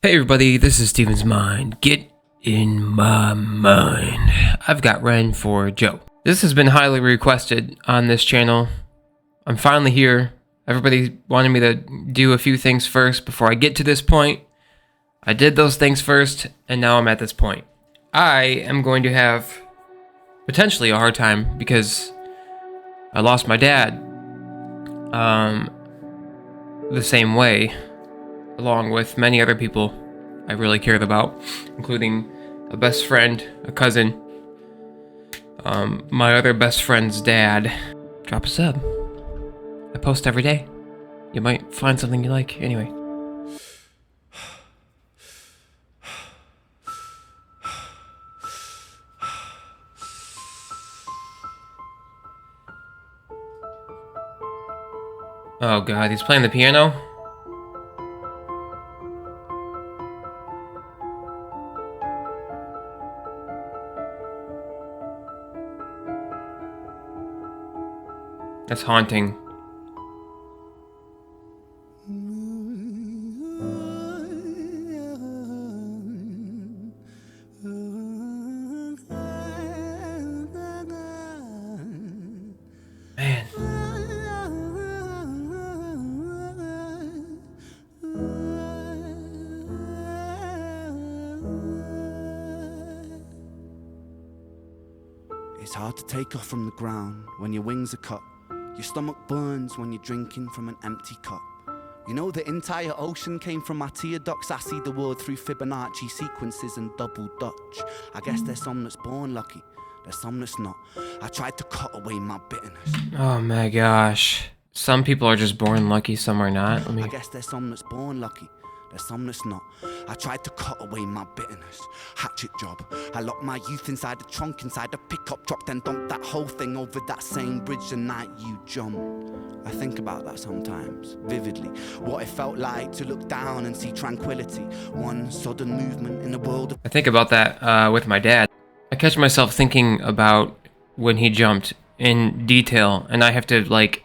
Hey everybody, this is Steven's Mind. Get in my mind. I've got Ren for Joe. This has been highly requested on this channel. I'm finally here. Everybody wanted me to do a few things first before I get to this point. I did those things first, and now I'm at this point. I am going to have potentially a hard time because I lost my dad the same way, along with many other people I really cared about, including a best friend, a cousin, my other best friend's dad. Drop a sub. I post every day. You might find something you like. Anyway. Oh god, he's playing the piano? That's haunting. Man. It's hard to take off from the ground when your wings are cut. Your stomach burns when you're drinking from an empty cup. You know the entire ocean came from my tear ducts. I see the world through Fibonacci sequences and double Dutch. I guess there's some that's born lucky, there's some that's not. I tried to cut away my bitterness. Oh my gosh. Some people are just born lucky, some are not. I guess there's some that's born lucky, there's some that's not. I tried to cut away my bitterness. Hatchet job. I locked my youth inside the trunk, inside the pickup truck, then dumped that whole thing over that same bridge the night you jumped. I think about that sometimes, vividly. What it felt like to look down and see tranquility. One sudden movement in the world of... I think about that with my dad. I catch myself thinking about when he jumped in detail, and I have to, like,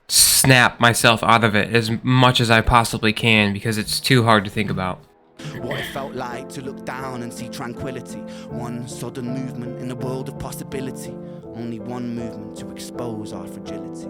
snap myself out of it as much as I possibly can because it's too hard to think about. What it felt like to look down and see tranquility. One sudden movement in a world of possibility. Only one movement to expose our fragility.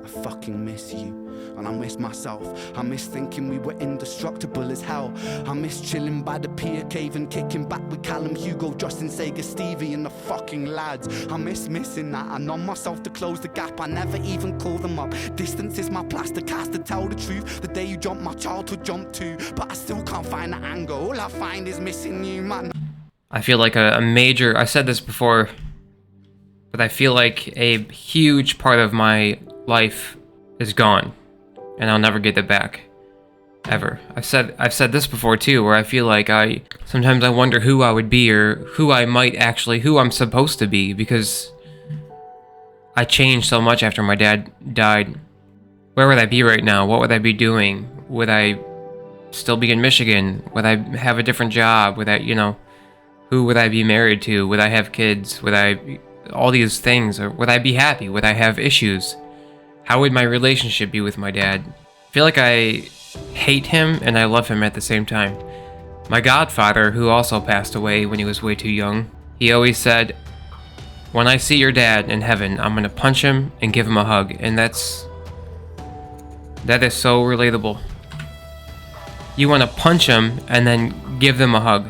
I fucking miss you, and I miss myself. I miss thinking we were indestructible as hell. I miss chilling by the pier cave and kicking back with Callum, Hugo, Justin, Sega, Stevie and the fucking lads. I miss missing that. I numb myself to close the gap. I never even call them up. Distance is my plaster cast to tell the truth. The day you jumped, my childhood jumped too. But I still can't find the angle. All I find is missing you, man. I feel like a major... I said this before, but I feel like a huge part of my life is gone, and I'll never get it back, ever. I've said this before too, where I feel like sometimes I wonder who I would be, or who I'm supposed to be, because I changed so much after my dad died. Where would I be right now? What would I be doing? Would I still be in Michigan? Would I have a different job? Would I, who would I be married to? Would I have kids? All these things, or would I be happy? Would I have issues? How would my relationship be with my dad? I feel like I hate him and I love him at the same time. My godfather, who also passed away when he was way too young, he always said, "When I see your dad in heaven, I'm gonna punch him and give him a hug." And that is so relatable. You wanna punch him and then give them a hug.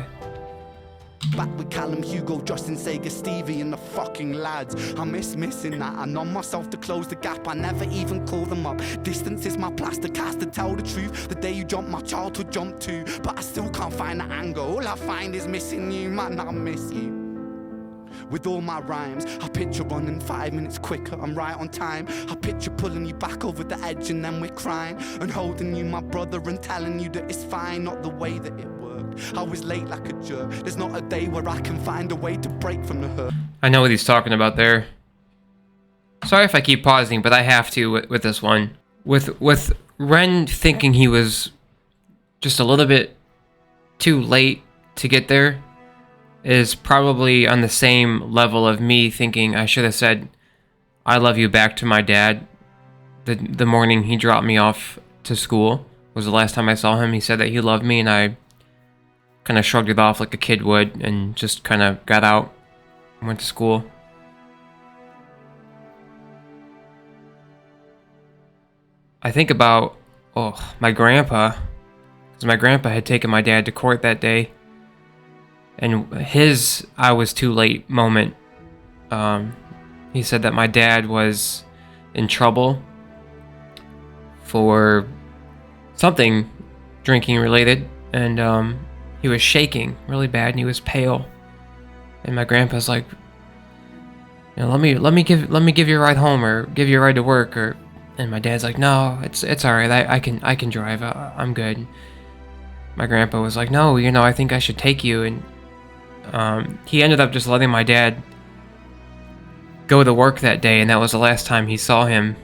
Back with Callum, Hugo, Justin, Sega, Stevie and the fucking lads. I miss missing that. I numb myself to close the gap. I never even call them up. Distance is my plaster cast to tell the truth. The day you jumped, my childhood jumped too. But I still can't find the angle. All I find is missing you, man. I miss you. With all my rhymes, I picture running 5 minutes quicker, I'm right on time. I picture pulling you back over the edge and then we're crying. And holding you, my brother, and telling you that it's fine, not the way that it worked. I was late like a jerk. There's not a day where I can find a way to break from the hurt. I know what he's talking about there. Sorry if I keep pausing, but I have to with this one. With Ren thinking he was just a little bit too late to get there is probably on the same level of me thinking I should have said I love you back to my dad the morning he dropped me off to school was the last time I saw him. He said that he loved me, and I kind of shrugged it off like a kid would and just kind of got out and went to school. I think about, my grandpa, because my grandpa had taken my dad to court that day, and his "I was too late" moment. He said that my dad was in trouble for something drinking related, and he was shaking really bad and he was pale. And my grandpa's like, let me give you a ride home or give you a ride to work, or. And my dad's like, no, it's all right. I can drive. I'm good. My grandpa was like, no, I think I should take you. And he ended up just letting my dad go to work that day, and that was the last time he saw him.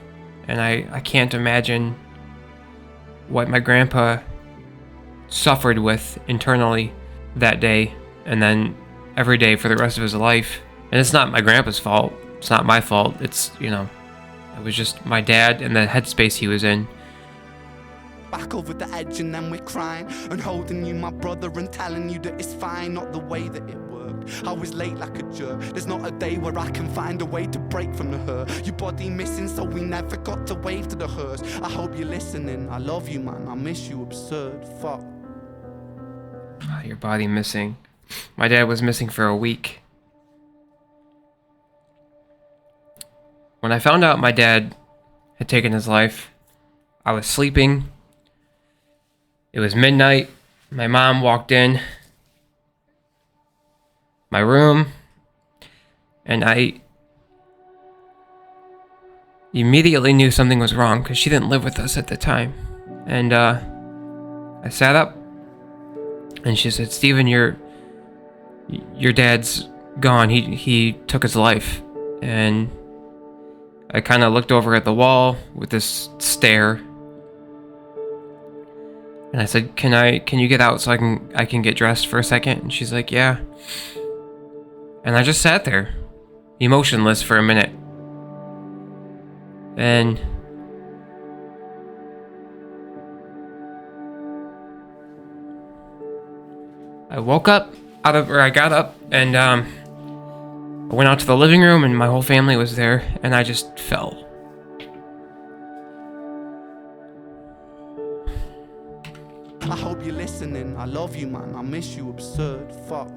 And I can't imagine what my grandpa suffered with internally that day, and then every day for the rest of his life. And it's not my grandpa's fault. It's not my fault. It's, it was just my dad and the headspace he was in. Back over the edge and then we're crying and holding you, my brother, and telling you that it's fine, not the way that it worked. I was late like a jerk. There's not a day where I can find a way to break from the hurt. Your body missing, so we never got to wave to the hearse. I hope you're listening. I love you, man. I miss you, absurd. Fuck. Your body missing. My dad was missing for a week. When I found out my dad had taken his life, I was sleeping. It was midnight. My mom walked in my room, and I immediately knew something was wrong because she didn't live with us at the time. And I sat up, and she said, "Steven, your dad's gone. He took his life." And I kind of looked over at the wall with this stare, and I said, "Can you get out so I can get dressed for a second?" And she's like, "Yeah." And I just sat there, emotionless for a minute. And I woke up I got up, and I went out to the living room, and my whole family was there, and I just fell. I hope you're listening. I love you, man. I miss you, absurd. Fuck.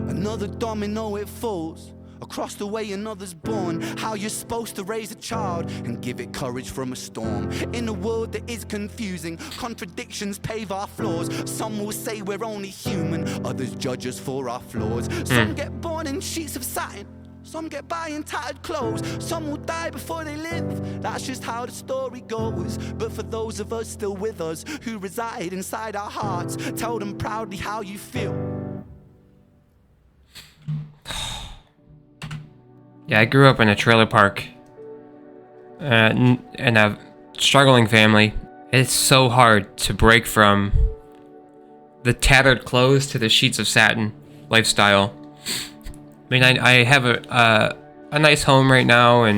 Another domino, it falls. Across the way another's born. How you're supposed to raise a child and give it courage from a storm. In a world that is confusing, contradictions pave our flaws. Some will say we're only human, others judge us for our flaws. Some get born in sheets of satin, some get by in tattered clothes. Some will die before they live. That's just how the story goes. But for those of us still with us, who reside inside our hearts, tell them proudly how you feel. Yeah, I grew up in a trailer park and a struggling family. It's so hard to break from the tattered clothes to the sheets of satin lifestyle. I mean, I have a nice home right now,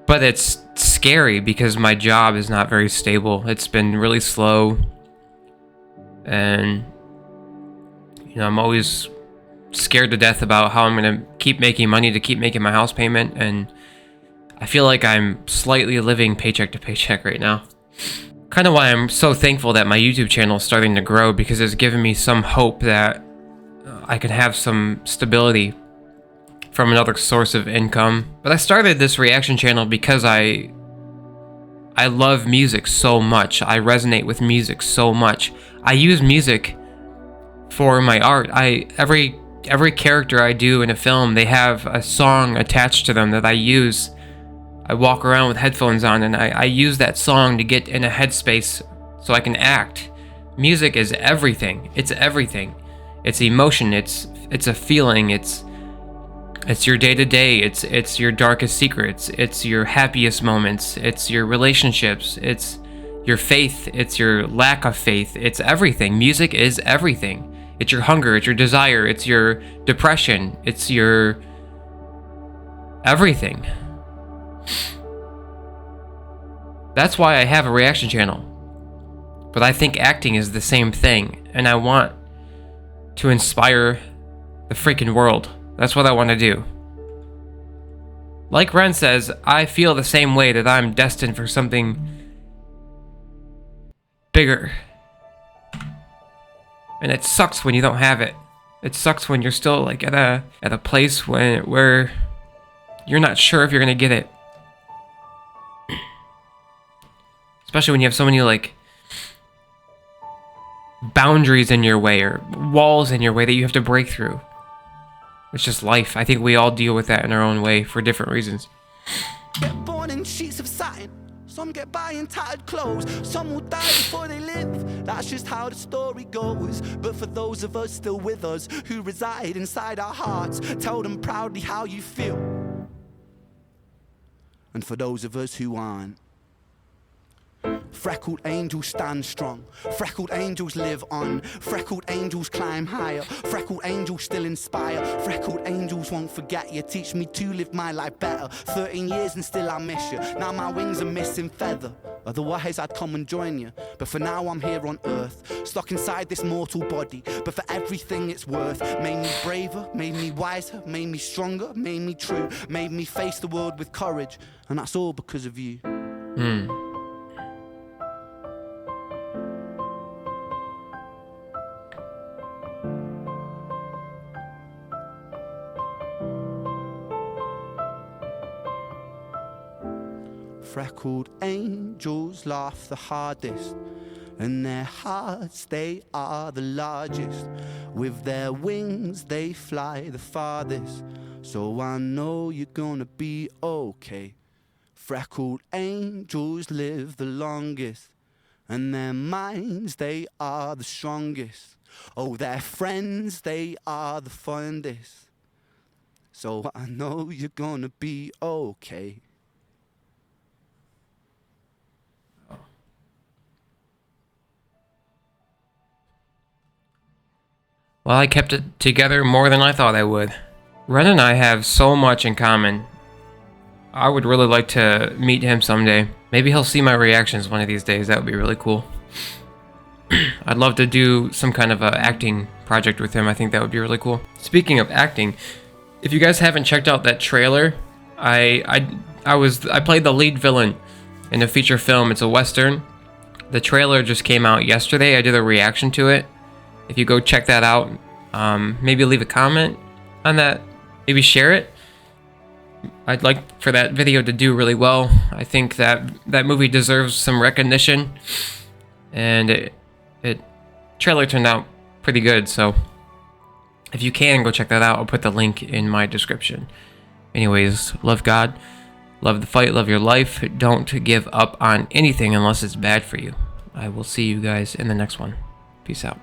but it's scary because my job is not very stable. It's been really slow, and I'm always scared to death about how I'm gonna keep making money to keep making my house payment, and I feel like I'm slightly living paycheck to paycheck right now. Kind of why I'm so thankful that my YouTube channel is starting to grow, because it's given me some hope that I can have some stability from another source of income. But I started this reaction channel because I love music so much. I resonate with music so much. I use music for my art. Every character I do in a film, they have a song attached to them that I use I walk around with headphones on and I use that song to get in a headspace so I can act. Music is everything. It's everything. It's emotion. It's a feeling. It's your day-to-day. It's your darkest secrets. It's your happiest moments. It's your relationships. It's your faith. It's your lack of faith. It's everything. Music is everything. It's your hunger. It's your desire. It's your depression. It's your everything. That's why I have a reaction channel. But I think acting is the same thing, and I want to inspire the freaking world. That's what I want to do. Like Ren says, I feel the same way, that I'm destined for something bigger. And it sucks when you don't have it. It sucks when you're still like at a place where you're not sure if you're gonna get it. Especially when you have so many like boundaries in your way or walls in your way that you have to break through. It's just life. I think we all deal with that in our own way for different reasons. Get born in sheets of satin. Some get by in tattered clothes. Some will die before they live. That's just how the story goes. But for those of us still with us, who reside inside our hearts, tell them proudly how you feel. And for those of us who aren't, freckled angels stand strong. Freckled angels live on. Freckled angels climb higher. Freckled angels still inspire. Freckled angels won't forget you. Teach me to live my life better. 13 years and still I miss you. Now my wings are missing feather. Otherwise I'd come and join you. But for now I'm here on earth, stuck inside this mortal body. But for everything it's worth, made me braver, made me wiser, made me stronger, made me true, made me face the world with courage. And that's all because of you. Freckled angels laugh the hardest, and their hearts, they are the largest. With their wings, they fly the farthest. So I know you're gonna be okay. Freckled angels live the longest, and their minds, they are the strongest. Oh, their friends, they are the fondest. So I know you're gonna be okay. Well, I kept it together more than I thought I would. Ren and I have so much in common. I would really like to meet him someday. Maybe he'll see my reactions one of these days. That would be really cool. I'd love to do some kind of a acting project with him. I think that would be really cool. Speaking of acting, if you guys haven't checked out that trailer, I played the lead villain in a feature film. It's a Western. The trailer just came out yesterday. I did a reaction to it. If you go check that out, maybe leave a comment on that, maybe share it. I'd like for that video to do really well. I think that movie deserves some recognition, and it trailer turned out pretty good, so if you can, go check that out. I'll put the link in my description. Anyways, love God, love the fight, love your life. Don't give up on anything unless it's bad for you. I will see you guys in the next one. Peace out.